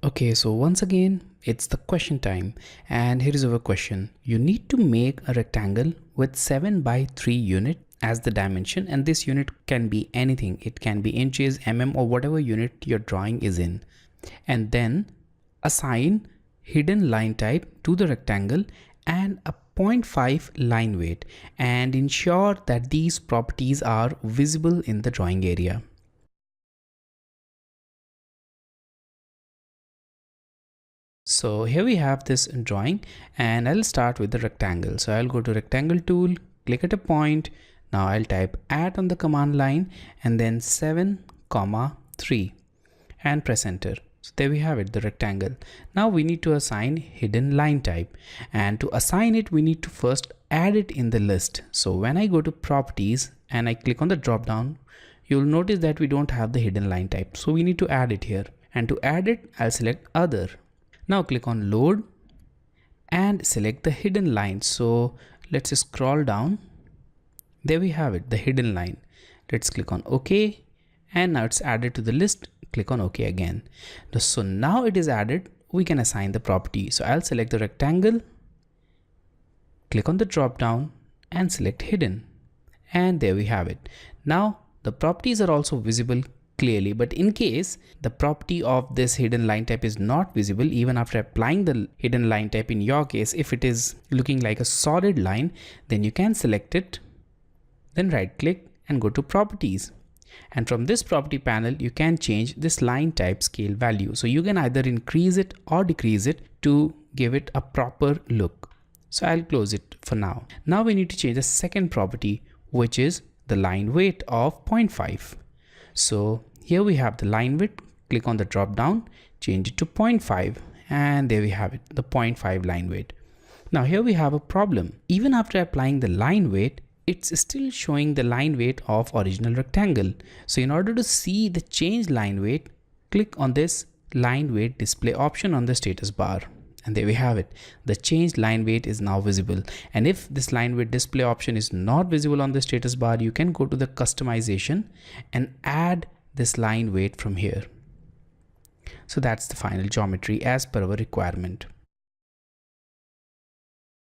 Okay, so once again, it's the question time, and here is our question. You need to make a rectangle with 7 by 3 unit as the dimension, and this unit can be anything. It can be inches, or whatever unit your drawing is in. And then assign hidden line type to the rectangle and a 0.5 line weight, and ensure that these properties are visible in the drawing area. So here we have this drawing, and I'll start with the rectangle. So I'll go to rectangle tool, click at a point. Now I'll type add on the command line and then 7,3 and press enter. So there we have it, the rectangle. Now we need to assign hidden line type, and to assign it we need to first add it in the list. So when I go to properties and I click on the drop down, you'll notice that we don't have the hidden line type. So we need to add it here, and to add it I'll select other. Now click on load and select the hidden line. So let's scroll down. There we have it, the hidden line. Let's click on OK, and now it's added to the list. Click on OK again. So now it is added. We can assign the property. So I'll select the rectangle, click on the drop down and select hidden, and there we have it. Now the properties are also visible clearly, but in case the property of this hidden line type is not visible even after applying the hidden line type, in your case if it is looking like a solid line, then you can select it, then right click and go to properties, and from this property panel you can change this line type scale value. So you can either increase it or decrease it to give it a proper look. So I'll close it for now. Now we need to change the second property, which is the line weight of 0.5. So here we have the line width. Click on the drop down, change it to 0.5, and there we have it, the 0.5 line weight. Now here we have a problem. Even after applying the line weight, it's still showing the line weight of original rectangle. So in order to see the change line weight, click on this line weight display option on the status bar. And there we have it. The changed line weight is now visible. And if this line weight display option is not visible on the status bar, you can go to the customization and add this line weight from here. So that's the final geometry as per our requirement.